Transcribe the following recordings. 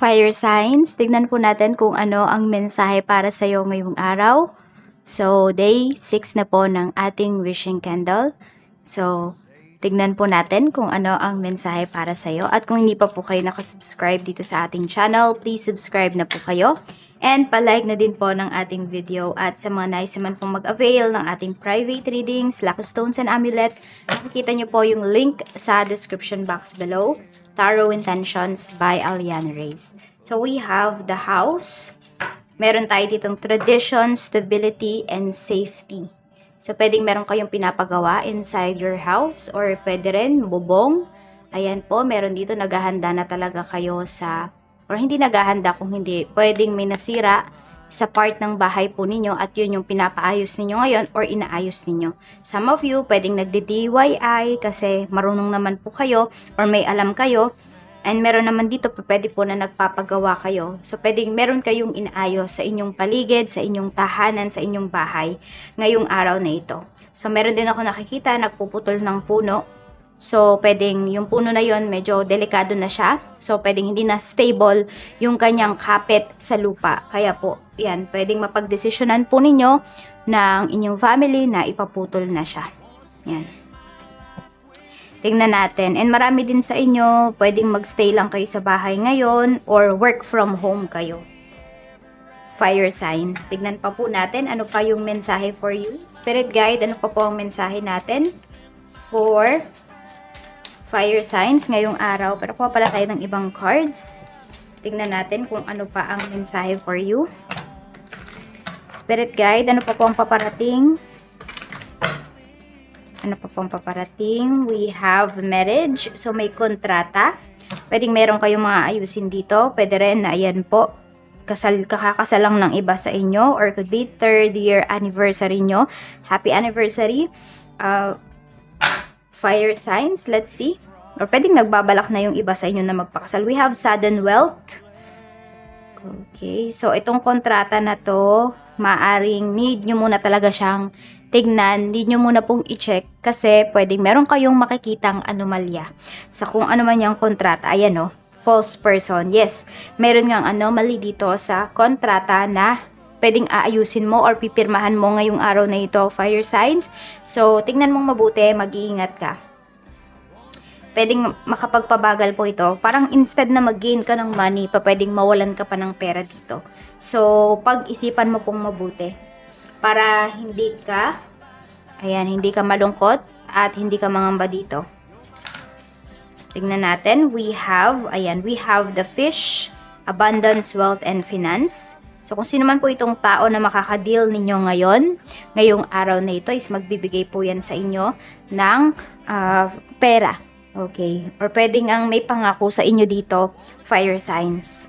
Fire signs, tignan po natin kung ano ang mensahe para sa iyo ngayong araw. So, day 6 na po ng ating wishing candle. So, tignan po natin kung ano ang mensahe para sa iyo. At kung hindi pa po kayo nakasubscribe dito sa ating channel, please subscribe na po kayo. And palike na din po ng ating video. At sa mga nais naman pong mag-avail ng ating private readings, Lucky Stones and Amulet, makikita nyo po yung link sa description box below. Tarot Intentions by Aliana Reyes. So we have the house. Meron tayo ditong tradition, stability, and safety. So pwedeng meron kayong pinapagawa inside your house or pwede rin bubong. Ayan po, meron dito naghahanda na talaga kayo sa, or hindi naghahanda kung hindi, pwedeng may nasira sa part ng bahay po ninyo at yun yung pinapaayos ninyo ngayon or inaayos ninyo. Some of you, pwedeng nagdi-DIY kasi marunong naman po kayo or may alam kayo. And meron naman dito, pwede po na nagpapagawa kayo. So, pwedeng meron kayong inaayos sa inyong paligid, sa inyong tahanan, sa inyong bahay ngayong araw na ito. So, meron din ako nakikita, nagpuputol ng puno. So, pwedeng yung puno na yon medyo delikado na siya. So, pwedeng hindi na stable yung kanyang kapit sa lupa. Kaya po, yan, pwedeng mapagdesisyonan po ninyo ng inyong family na ipaputol na siya. Yan. Tingnan natin. And marami din sa inyo, pwedeng magstay lang kayo sa bahay ngayon or work from home kayo. Fire signs. Tignan pa po natin ano pa yung mensahe for you. Spirit guide, ano pa po ang mensahe natin for fire signs ngayong araw. Pero kuha pala tayo ng ibang cards. Tignan natin kung ano pa ang mensahe for you. Spirit guide, ano pa po ang paparating? Ano pa po ang paparating? We have marriage. So, may kontrata. Pwedeng meron kayong mga ayusin dito. Pwede rin na ayan po. Kakakasal lang ng iba sa inyo. Or could be 3rd year anniversary nyo. Happy anniversary. Fire signs. Let's see. Or pwedeng nagbabalak na yung iba sa inyo na magpakasal. We have sudden wealth. Okay. So, itong kontrata na to, maaring need nyo muna talaga siyang tignan. Need nyo muna pong i-check kasi pwedeng meron kayong makikitang anomalya sa kung ano man yung kontrata. Ayan o. False person. Yes. Meron ngang anomaly dito sa kontrata na pwedeng aayusin mo or pipirmahan mo ngayong araw na ito, fire signs. So, tingnan mong mabuti, mag-iingat ka. Pwedeng makapagpabagal po ito. Parang instead na mag-gain ka ng money, pwedeng mawalan ka pa ng pera dito. So, pag-isipan mo pong mabuti para hindi ka, ayan, hindi ka malungkot at hindi ka mangamba dito. Tingnan natin, we have the fish, abundance, wealth, and finance. So, kung sino man po itong tao na makakadeal ninyo ngayong araw na ito is magbibigay po yan sa inyo ng pera. Okay. Or pwedeng ang may pangako sa inyo dito, fire signs.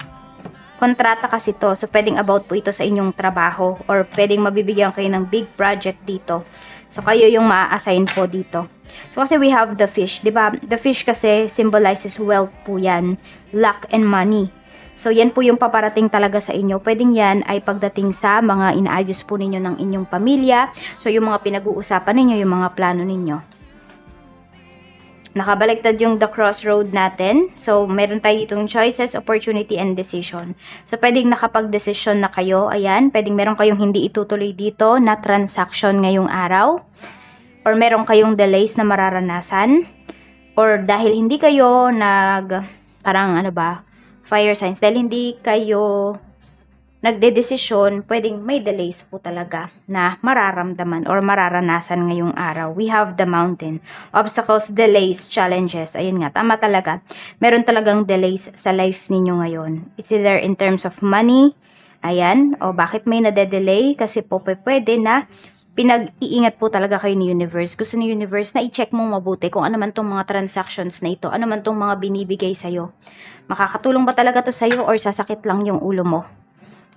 Kontrata kasi to. So, pwedeng about po ito sa inyong trabaho or pwedeng mabibigyan kayo ng big project dito. So, kayo yung ma-assign po dito. So, kasi we have the fish. Diba? The fish kasi symbolizes wealth po yan. Luck and money. So, yan po yung paparating talaga sa inyo. Pwedeng yan ay pagdating sa mga inaayos po ninyo ng inyong pamilya. So, yung mga pinag-uusapan ninyo, yung mga plano ninyo. Nakabaliktad yung the crossroad natin. So, meron tayo ditong choices, opportunity, and decision. So, pwedeng nakapag-decision na kayo. Ayan, pwedeng meron kayong hindi itutuloy dito na transaction ngayong araw. Or meron kayong delays na mararanasan. Or dahil hindi kayo fire signs, dahil hindi kayo nagdedesisyon, pwedeng may delays po talaga na mararamdaman or mararanasan ngayong araw. We have the mountain. Obstacles, delays, challenges. Ayun nga, tama talaga. Meron talagang delays sa life ninyo ngayon. It's either in terms of money, ayan, o bakit may nade-delay? Kasi po pwede na pinag-iingat po talaga kayo ni universe. Gusto ni universe na i-check mong mabuti kung ano man tong mga transactions na ito, ano man tong mga binibigay sa'yo. Makakatulong ba talaga to sa'yo or sasakit lang yung ulo mo?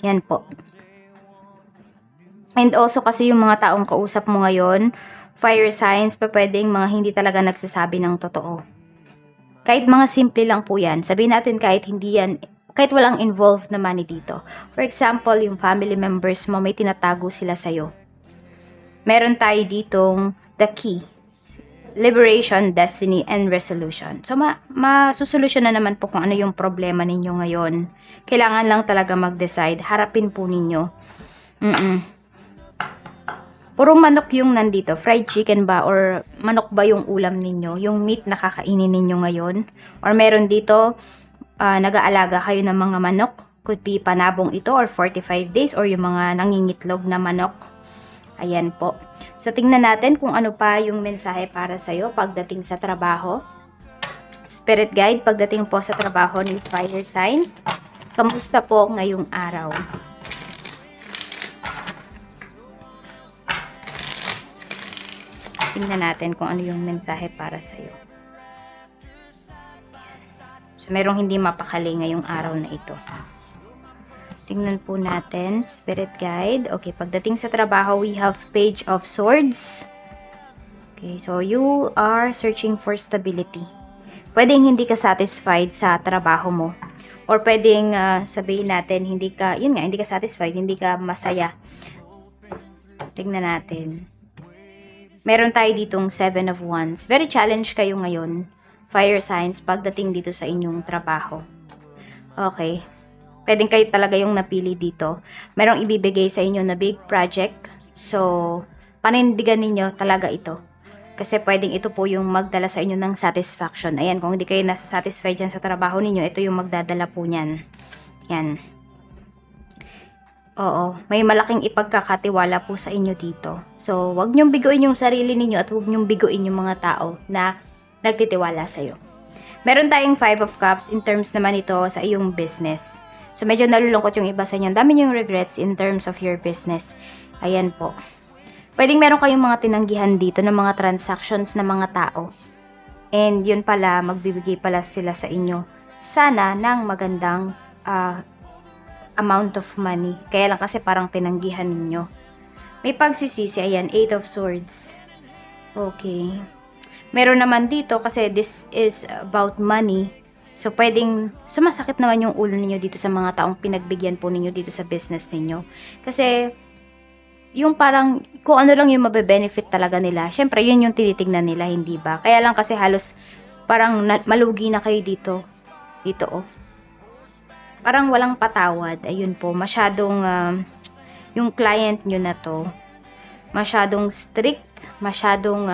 Yan po. And also kasi yung mga taong kausap mo ngayon, fire signs, pwedeng mga hindi talaga nagsasabi ng totoo. Kahit mga simple lang po yan. Sabihin natin kahit walang involved na money dito. For example, yung family members mo, may tinatago sila sa'yo. Meron tayo ditong the key. liberation, destiny, and resolution. So, masusolusyon na naman po kung ano yung problema ninyo ngayon. Kailangan lang talaga mag-decide. Harapin po ninyo. Puro manok yung nandito. Fried chicken ba? Or manok ba yung ulam ninyo? Yung meat na kakainin ninyo ngayon? Or meron dito, nag-aalaga kayo ng mga manok? Could be panabong ito or 45 days or yung mga nangingitlog na manok. Ayan po. So, tingnan natin kung ano pa yung mensahe para sa'yo pagdating sa trabaho. Spirit guide, pagdating po sa trabaho ni fire signs. Kamusta po ngayong araw? Tingnan natin kung ano yung mensahe para sa'yo. So, merong hindi mapakali ngayong araw na ito. Tingnan po natin, Spirit Guide. Okay, pagdating sa trabaho, we have Page of Swords. Okay, so you are searching for stability. Pwedeng hindi ka satisfied sa trabaho mo. Or pwedeng sabihin natin, hindi ka satisfied, hindi ka masaya. Tingnan natin. Meron tayo ditong 7 of Wands. Very challenged kayo ngayon, fire signs, pagdating dito sa inyong trabaho. Okay. Pwedeng kayo talaga yung napili dito. Merong ibibigay sa inyo na big project. So, panindigan ninyo talaga ito. Kasi pwedeng ito po yung magdala sa inyo ng satisfaction. Ayan, kung hindi kayo nasa-satisfied dyan sa trabaho ninyo, ito yung magdadala po niyan. Yan. Oo, may malaking ipagkakatiwala po sa inyo dito. So, wag niyong biguin yung sarili ninyo at wag niyong biguin yung mga tao na nagtitiwala sa'yo. Meron tayong 5 of Cups in terms naman ito sa iyong business. So, medyo nalulungkot yung iba sa inyo. Dami yung regrets in terms of your business. Ayan po. Pwedeng meron kayong mga tinanggihan dito ng mga transactions ng mga tao. And yun pala, magbibigay pala sila sa inyo. Sana ng magandang amount of money. Kaya lang kasi parang tinanggihan ninyo. May pagsisisi. Ayan, 8 of Swords. Okay. Meron naman dito kasi this is about money. So, pwedeng sumasakit naman yung ulo ninyo dito sa mga taong pinagbigyan po ninyo dito sa business ninyo. Kasi, yung parang, kung ano lang yung mabe-benefit talaga nila, syempre, yun yung tinitignan nila, hindi ba? Kaya lang kasi halos, parang malugi na kayo dito. Dito, oh. Parang walang patawad. Ayun po, masyadong, yung client nyo na to, masyadong strict, masyadong,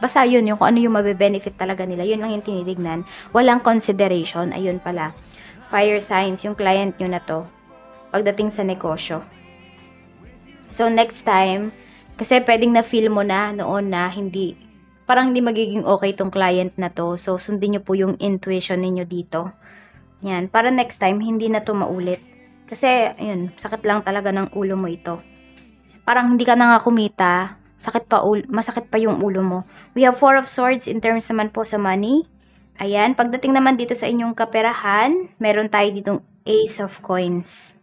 basta yun, yung kung ano yung mabe-benefit talaga nila, yun lang yung tinitignan. Walang consideration, ayun pala. Fire signs, yung client nyo na to, pagdating sa negosyo. So, next time, kasi pwedeng na-feel mo na noon na parang hindi magiging okay tong client na to. So, sundin nyo po yung intuition ninyo dito. Yan, para next time, hindi na to maulit. Kasi, ayun, sakit lang talaga ng ulo mo ito. Parang hindi ka na nga kumita, masakit pa yung ulo mo. We have 4 of Swords in terms naman po sa money. Ayan, pagdating naman dito sa inyong kaperahan, meron tayo ditong Ace of Coins.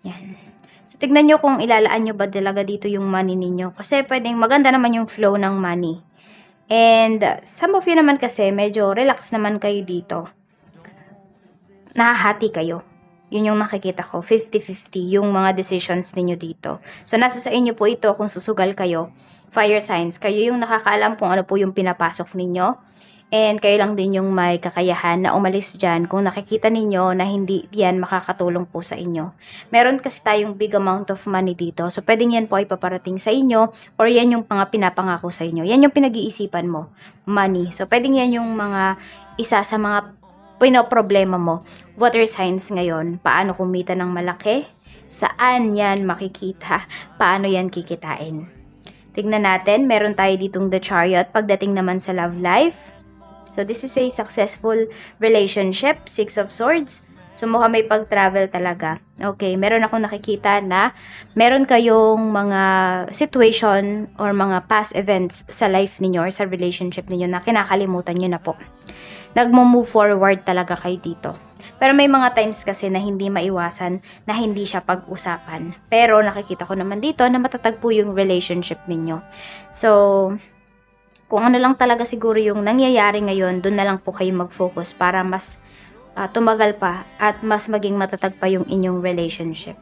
Yan. So, tignan nyo kung ilalaan nyo ba talaga dito yung money ninyo. Kasi pwedeng maganda naman yung flow ng money. And, some of you naman kasi, medyo relax naman kayo dito. Nahahati kayo. Yun yung nakikita ko. 50-50 yung mga decisions ninyo dito. So, nasa sa inyo po ito kung susugal kayo. Fire signs. Kayo yung nakakaalam kung ano po yung pinapasok ninyo. And kayo lang din yung may kakayahan na umalis dyan kung nakikita ninyo na hindi yan makakatulong po sa inyo. Meron kasi tayong big amount of money dito. So, pwedeng yan po ay paparating sa inyo or yan yung mga pinapangako sa inyo. Yan yung pinag-iisipan mo. Money. So, pwedeng yan yung mga isa sa mga pinoproblema mo. Water signs ngayon. Paano kumita ng malaki? Saan yan makikita? Paano yan kikitain? Tignan natin. Meron tayo ditong The Chariot. Pagdating naman sa love life. So, this is a successful relationship. 6 of Swords. So, mukhang may pag-travel talaga. Okay, meron akong nakikita na meron kayong mga situation or mga past events sa life ninyo or sa relationship ninyo na kinakalimutan nyo na po. Nagmo-move forward talaga kayo dito. Pero may mga times kasi na hindi maiwasan na hindi siya pag-usapan. Pero nakikita ko naman dito na matatagpo yung relationship ninyo. So, kung ano lang talaga siguro yung nangyayari ngayon, doon na lang po kayo mag-focus para mas tumagal pa at mas maging matatag pa yung inyong relationship.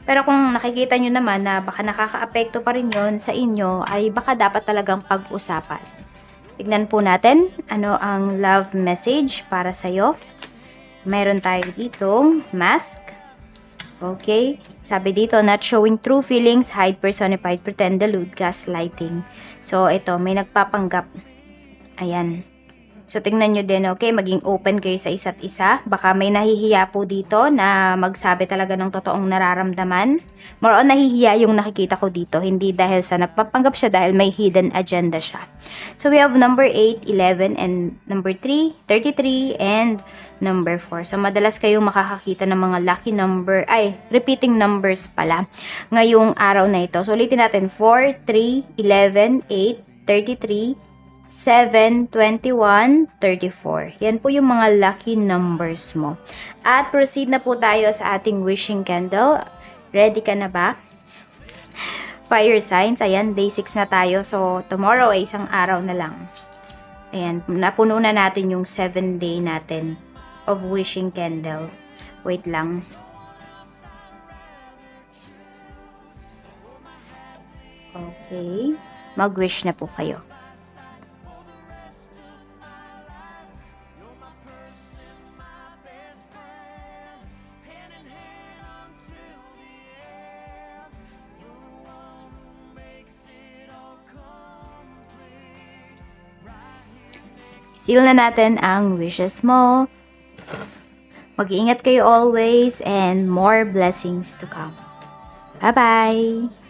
Pero kung nakikita nyo naman na baka nakaka-apekto pa rin yun sa inyo, ay baka dapat talagang pag-usapan. Tignan po natin ano ang love message para sa'yo. Meron tayo dito, mask. Okay. Sabi dito, not showing true feelings, hide, personified, pretend, delude, gaslighting. So, ito, may nagpapanggap. Ayan. So, tingnan nyo din, okay? Maging open kayo sa isa't isa. Baka may nahihiya po dito na magsabi talaga ng totoong nararamdaman. More on nahihiya yung nakikita ko dito. Hindi dahil sa nagpapanggap siya, dahil may hidden agenda siya. So, we have number 8, 11, and number 3, 33, and number 4. So, madalas kayong makakakita ng mga lucky number, repeating numbers pala ngayong araw na ito. So, ulitin natin, 4, 3, 11, 8, 33, 7, 21, 34. Yan po yung mga lucky numbers mo. At proceed na po tayo sa ating wishing candle. Ready ka na ba? Fire signs. Ayan, day 6 na tayo. So, tomorrow ay isang araw na lang. Ayan, napuno na natin yung 7 day natin of wishing candle. Wait lang. Okay. Mag-wish na po kayo. Seal na natin ang wishes mo. Mag-iingat kayo always and more blessings to come. Bye-bye!